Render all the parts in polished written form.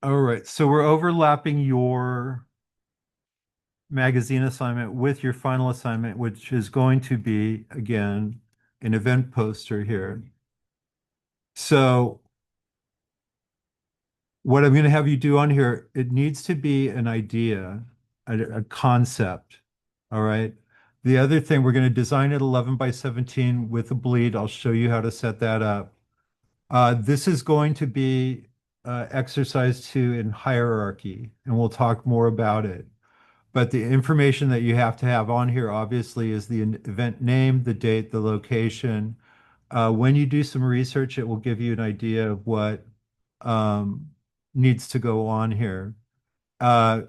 All right, so we're overlapping your magazine assignment with your final assignment, which is going to be, again, an event poster here. So what I'm going to have you do on here, it needs to be an idea, a concept. All right. The other thing, we're going to design it 11 by 17 with a bleed. I'll show you how to set that up. This is going to be exercise two in hierarchy, and we'll talk more about it. But the information that you have to have on here, obviously, is the event name, the date, the location. When you do some research, it will give you an idea of what um, needs to go on here. Uh,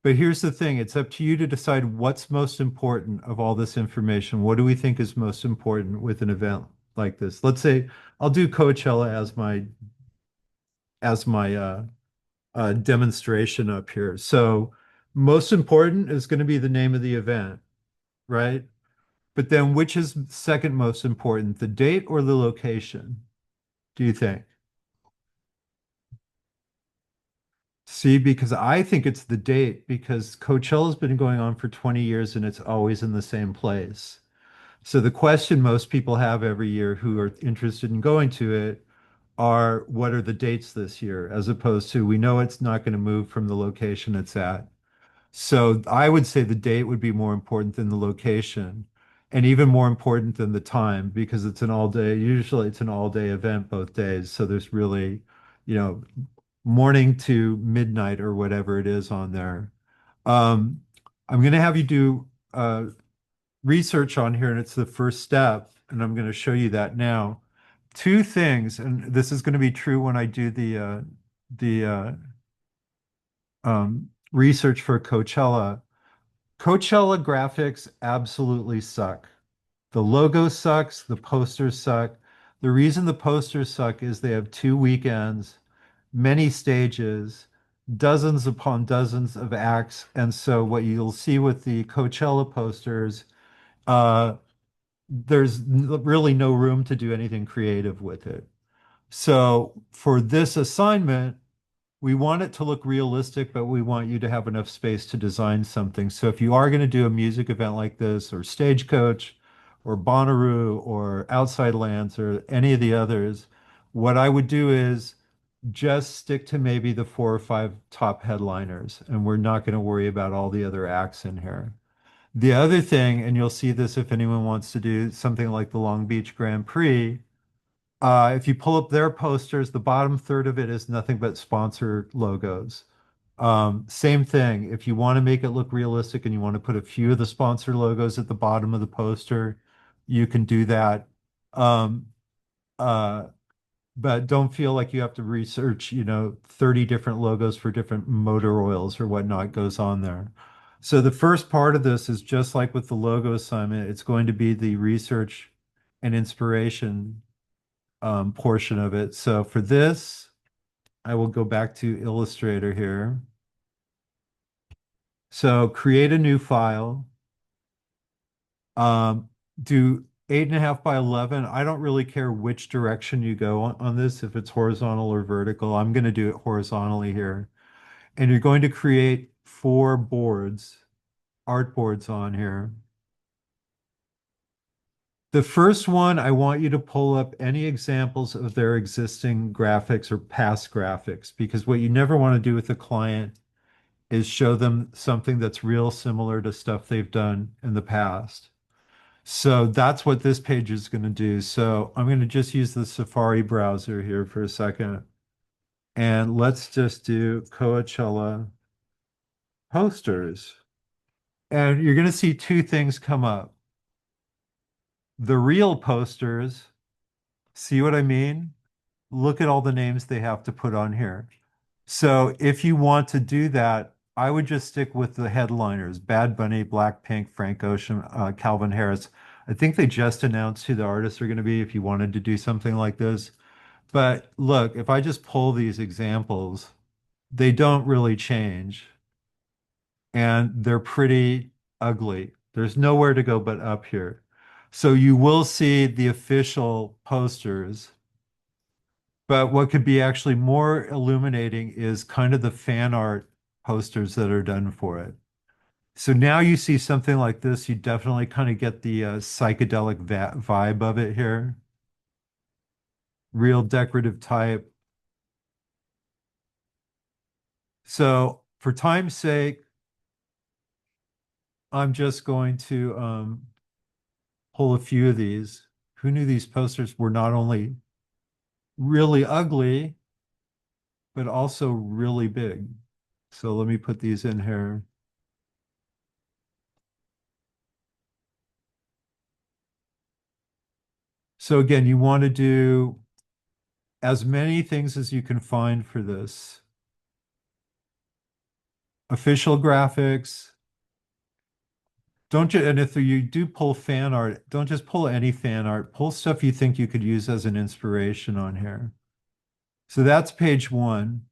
but here's the thing, it's up to you to decide what's most important of all this information. What do we think is most important with an event like this? Let's say I'll do Coachella as my demonstration up here. So most important is going to be the name of the event, right? But then which is second most important, the date or the location, do you think? See, because I think it's the date because Coachella's been going on for 20 years and it's always in the same place. So the question most people have every year who are interested in going to it are what are the dates this year, as opposed to we know it's not going to move from the location it's at. So I would say the date would be more important than the location and even more important than the time because it's an all day, usually it's an all day event both days. So there's really, you know, morning to midnight or whatever it is on there. Um, I'm going to have you do research on here, and it's the first step, and I'm going to show you that now. Two things, and this is going to be true when I do the research for Coachella. Coachella graphics absolutely suck. The logo sucks, the posters suck. The reason the posters suck is they have 2 weekends, many stages, dozens upon dozens of acts. And so what you'll see with the Coachella posters, uh, there's really no room to do anything creative with it. So for this assignment, we want it to look realistic, but we want you to have enough space to design something. So if you are going to do a music event like this, or Stagecoach, or Bonnaroo, or Outside Lands, or any of the others, what I would do is just stick to maybe the 4 or 5 top headliners, and we're not going to worry about all the other acts in here. The other thing, and you'll see this if anyone wants to do something like the Long Beach Grand Prix, if you pull up their posters, the bottom third of it is nothing but sponsor logos. Same thing. If you want to make it look realistic and you want to put a few of the sponsor logos at the bottom of the poster, you can do that. Um, uh, but don't feel like you have to research, 30 different logos for different motor oils or whatnot goes on there. So the first part of this is just like with the logo assignment, it's going to be the research and inspiration portion of it. So for this, I will go back to Illustrator here. So create a new file. Um, do 8.5 by 11. I don't really care which direction you go on this, if it's horizontal or vertical. I'm going to do it horizontally here. And you're going to create 4 boards, art boards on here. The first one, I want you to pull up any examples of their existing graphics or past graphics, because what you never want to do with a client is show them something that's real similar to stuff they've done in the past. So that's what this page is going to do. So I'm going to just use the Safari browser here for a second. And let's just do Coachella posters. And you're going to see 2 things come up. The real posters, see what I mean? Look at all the names they have to put on here. So if you want to do that, I would just stick with the headliners: Bad Bunny, Blackpink, Frank Ocean, Calvin Harris. I think they just announced who the artists are going to be if you wanted to do something like this. But look, if I just pull these examples, they don't really change and they're pretty ugly. There's nowhere to go but up here. So you will see the official posters But what could be actually more illuminating is kind of the fan art posters that are done for it. So now you see something like this, you definitely kind of get the psychedelic vibe of it here. Real decorative type. So for time's sake, I'm just going to pull a few of these. Who knew these posters were not only really ugly, but also really big? So let me put these in here. So again, you want to do as many things as you can find for this. Official graphics. Don't you, and if you do pull fan art, don't just pull any fan art, pull stuff you think you could use as an inspiration on here. So that's page one.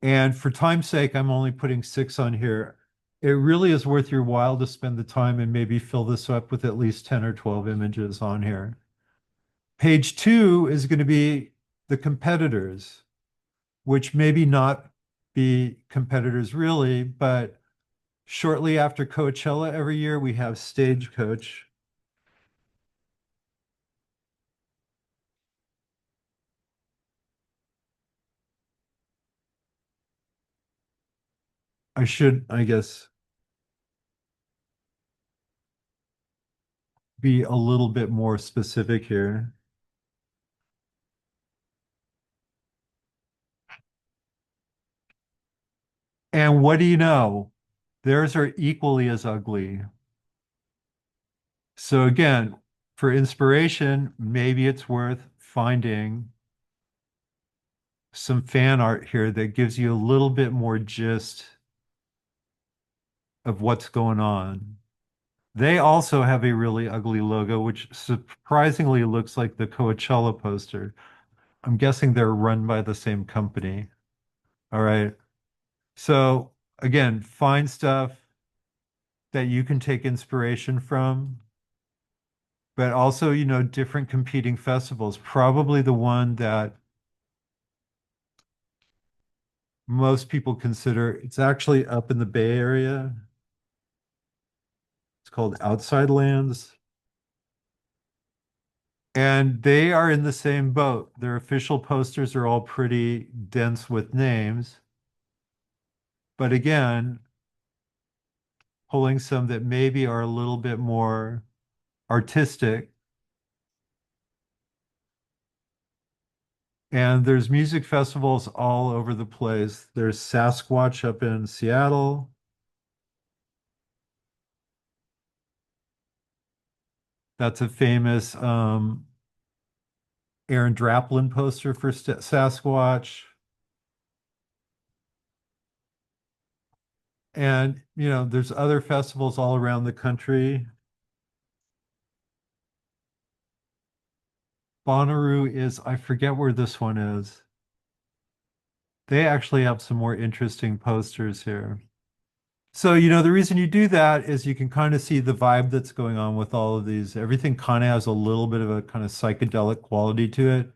And for time's sake, I'm only putting six on here. It really is worth your while to spend the time and maybe fill this up with at least 10 or 12 images on here. Page two is going to be the competitors, which maybe not be competitors really, but shortly after Coachella every year, we have Stagecoach. I should, I guess, be a little bit more specific here. And what do you know? Theirs are equally as ugly. So again, for inspiration, maybe it's worth finding some fan art here that gives you a little bit more gist of what's going on. They also have a really ugly logo, which surprisingly looks like the Coachella poster. I'm guessing they're run by the same company. All right. So again, find stuff that you can take inspiration from, but also, different competing festivals. Probably the one that most people consider, it's actually up in the Bay Area. It's called Outside Lands. And they are in the same boat. Their official posters are all pretty dense with names. But again, pulling some that maybe are a little bit more artistic. And there's music festivals all over the place. There's Sasquatch up in Seattle. That's a famous Aaron Draplin poster for Sasquatch. And, there's other festivals all around the country. Bonnaroo is, I forget where this one is. They actually have some more interesting posters here. So, the reason you do that is you can kind of see the vibe that's going on with all of these. Everything kind of has a little bit of a kind of psychedelic quality to it.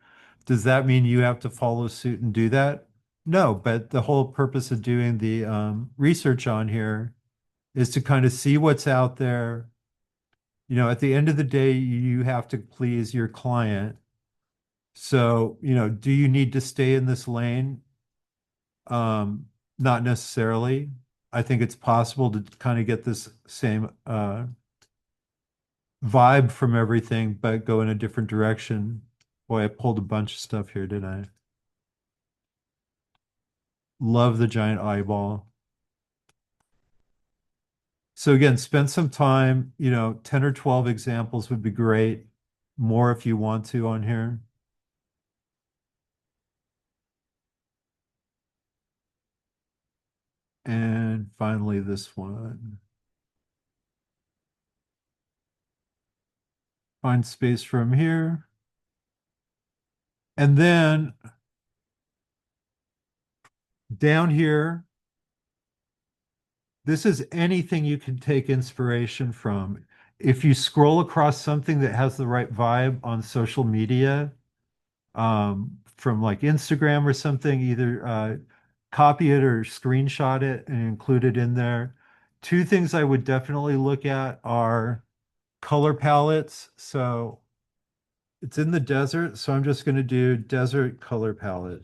Does that mean you have to follow suit and do that? No, but the whole purpose of doing the research on here is to kind of see what's out there. At the end of the day, you have to please your client. So, do you need to stay in this lane? Not necessarily. I think it's possible to kind of get this same vibe from everything, but go in a different direction. Boy, I pulled a bunch of stuff here, didn't I? Love the giant eyeball. So again, spend some time, 10 or 12 examples would be great. More if you want to on here. And finally, this one. Find space from here. And then down here, this is anything you can take inspiration from. If you scroll across something that has the right vibe on social media, from like Instagram or something, either copy it or screenshot it and include it in there. Two things I would definitely look at are color palettes. So it's in the desert, so I'm just going to do desert color palette.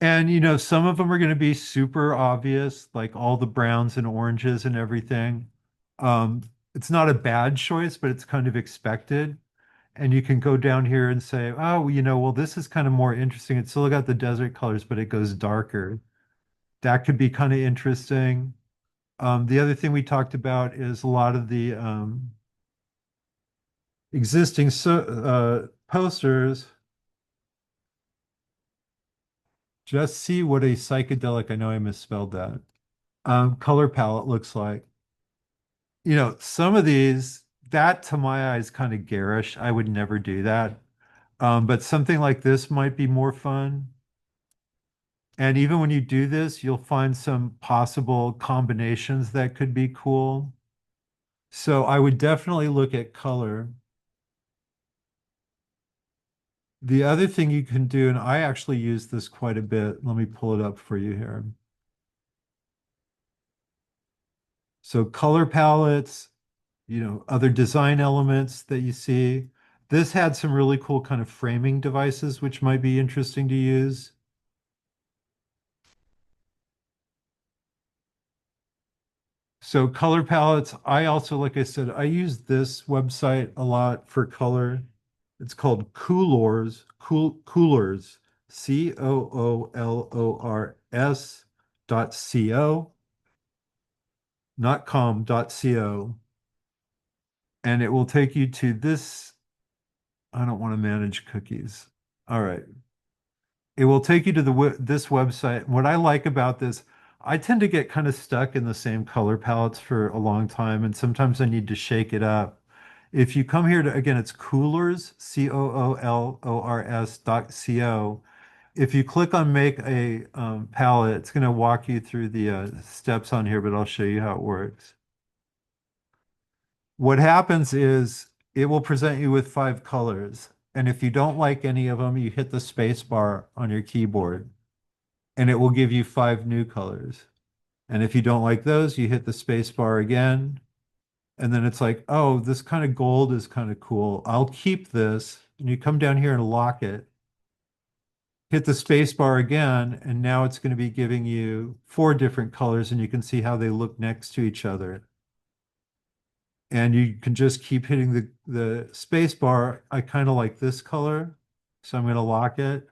And some of them are going to be super obvious, like all the browns and oranges and everything. Um, it's not a bad choice, but it's kind of expected. And you can go down here and say, oh, well, this is kind of more interesting. It's still got the desert colors, but it goes darker. That could be kind of interesting. The other thing we talked about is a lot of the existing posters. Just see what a psychedelic, I know I misspelled that, color palette looks like. Some of these, that to my eye is kind of garish. I would never do that. But something like this might be more fun. And even when you do this, you'll find some possible combinations that could be cool. So I would definitely look at color. The other thing you can do, and I actually use this quite a bit. Let me pull it up for you here. So color palettes, other design elements that you see. This had some really cool kind of framing devices, which might be interesting to use. So color palettes, I also, like I said, I use this website a lot for color. It's called Coolors, COOLORS not com, .co. And it will take you to this. I don't want to manage cookies. All right. It will take you to this website. What I like about this, I tend to get kind of stuck in the same color palettes for a long time, and sometimes I need to shake it up. If you come here to, again, it's Coolors, COOLORS.co. If you click on make a palette, it's going to walk you through the steps on here, but I'll show you how it works. What happens is it will present you with five colors. And if you don't like any of them, you hit the space bar on your keyboard and it will give you five new colors. And if you don't like those, you hit the space bar again. And then it's like, oh, this kind of gold is kind of cool. I'll keep this. And you come down here and lock it, hit the space bar again, and now it's going to be giving you four different colors, and you can see how they look next to each other. And you can just keep hitting the space bar. I kind of like this color, so I'm going to lock it.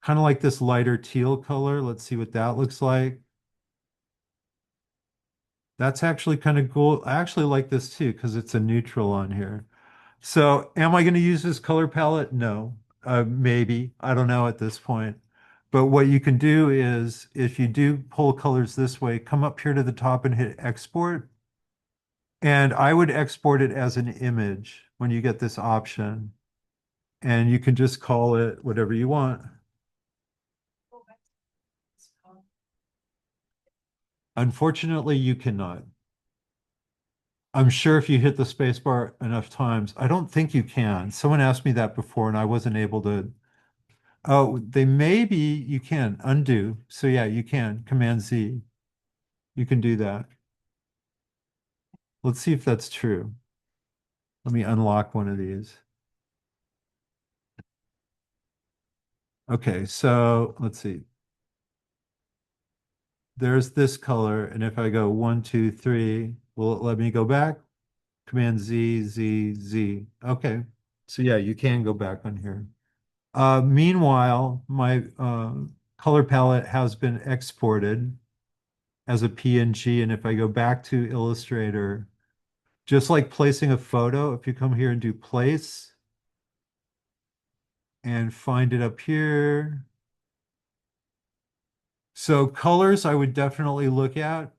Kind of like this lighter teal color. Let's see what that looks like. That's actually kind of cool. I actually like this too because it's a neutral on here. So am I going to use this color palette? No. Maybe. I don't know at this point. But what you can do is if you do pull colors this way, come up here to the top and hit export. And I would export it as an image when you get this option. And you can just call it whatever you want. Unfortunately, you cannot. I'm sure if you hit the space bar enough times, I don't think you can. Someone asked me that before and I wasn't able to. Oh, they maybe you can undo. So yeah, you can Command Z. You can do that. Let's see if that's true. Let me unlock one of these. Okay, so let's see. There's this color, and if I go one, two, three, will it let me go back? Command Z, Z, Z. Okay. So yeah, you can go back on here. Meanwhile, my color palette has been exported as a PNG, and if I go back to Illustrator, just like placing a photo, if you come here and do place and find it up here. So colors, I would definitely look at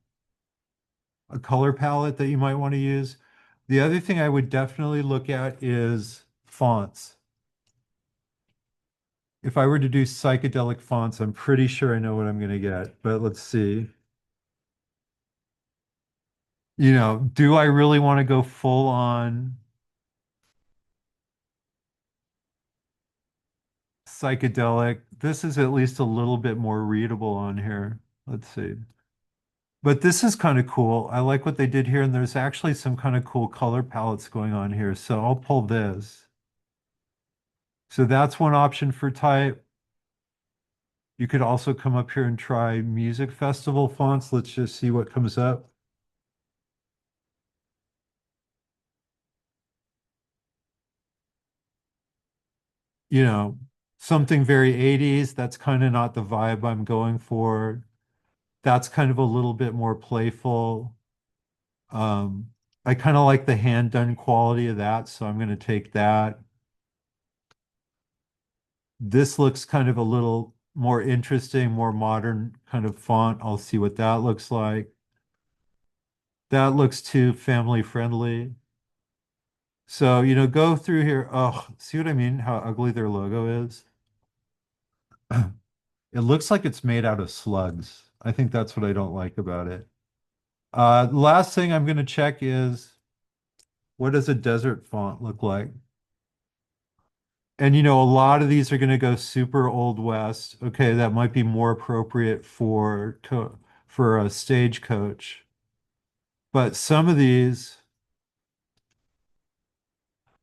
a color palette that you might want to use. The other thing I would definitely look at is fonts. If I were to do psychedelic fonts, I'm pretty sure I know what I'm going to get, but let's see. Do I really want to go full on psychedelic? This is at least a little bit more readable on here. Let's see. But this is kind of cool. I like what they did here, and there's actually some kind of cool color palettes going on here. So I'll pull this. So that's one option for type. You could also come up here and try music festival fonts. Let's just see what comes up. You know, Something very 80s. That's kind of not the vibe I'm going for. That's kind of a little bit more playful. Um, I kind of like the hand done quality of that, so I'm going to take that. This looks kind of a little more interesting, more modern kind of font. I'll see what that looks like. That looks too family friendly. So, go through here. Oh, see what I mean? How ugly their logo is? It looks like it's made out of slugs. I think that's what I don't like about it. Last thing I'm going to check is what does a desert font look like? And a lot of these are going to go super Old West. Okay, that might be more appropriate for a stagecoach. But some of these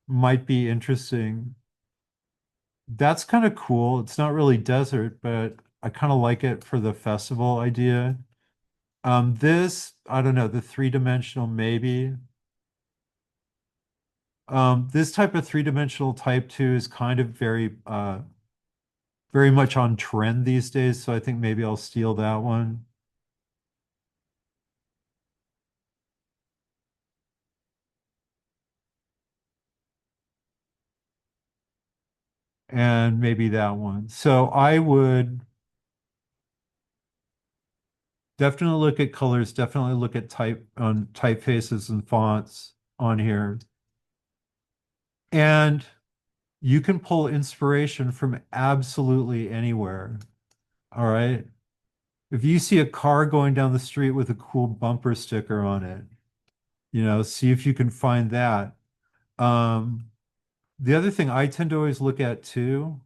might be interesting. That's kind of cool. It's not really desert, but I kind of like it for the festival idea. This, I don't know, the three-dimensional maybe. This type of three-dimensional type two is kind of very much on trend these days, so I think maybe I'll steal that one. And maybe that one. So I would definitely look at colors, definitely look at typefaces and fonts on here. And you can pull inspiration from absolutely anywhere. All right. If you see a car going down the street with a cool bumper sticker on it, see if you can find that. Um, the other thing I tend to always look at too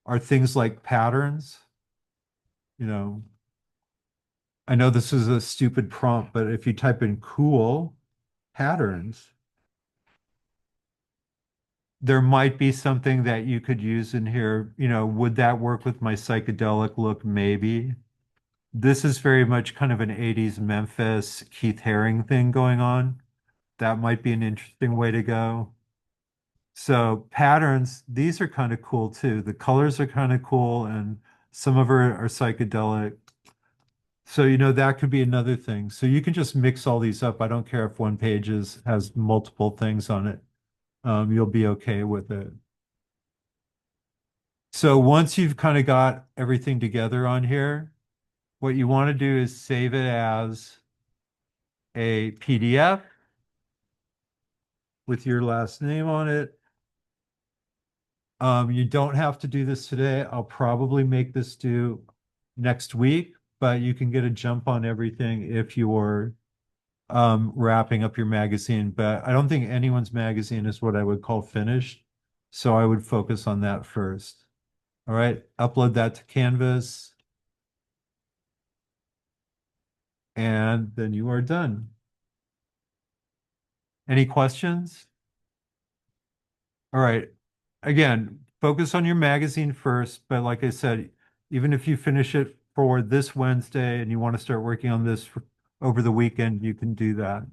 are things like patterns. You know, I know this is a stupid prompt, but if you type in cool patterns, there might be something that you could use in here. Would that work with my psychedelic look? Maybe. This is very much kind of an 80s Memphis Keith Haring thing going on. That might be an interesting way to go. So patterns, these are kind of cool too. The colors are kind of cool and some of them are psychedelic. So, that could be another thing. So you can just mix all these up. I don't care if one page has multiple things on it. You'll be okay with it. So once you've kind of got everything together on here, what you want to do is save it as a PDF with your last name on it. You don't have to do this today. I'll probably make this due next week, but you can get a jump on everything if you're wrapping up your magazine. But I don't think anyone's magazine is what I would call finished. So I would focus on that first. All right, upload that to Canvas, and then you are done. Any questions? All right. Again, focus on your magazine first, but like I said, even if you finish it for this Wednesday and you want to start working on this over the weekend, you can do that.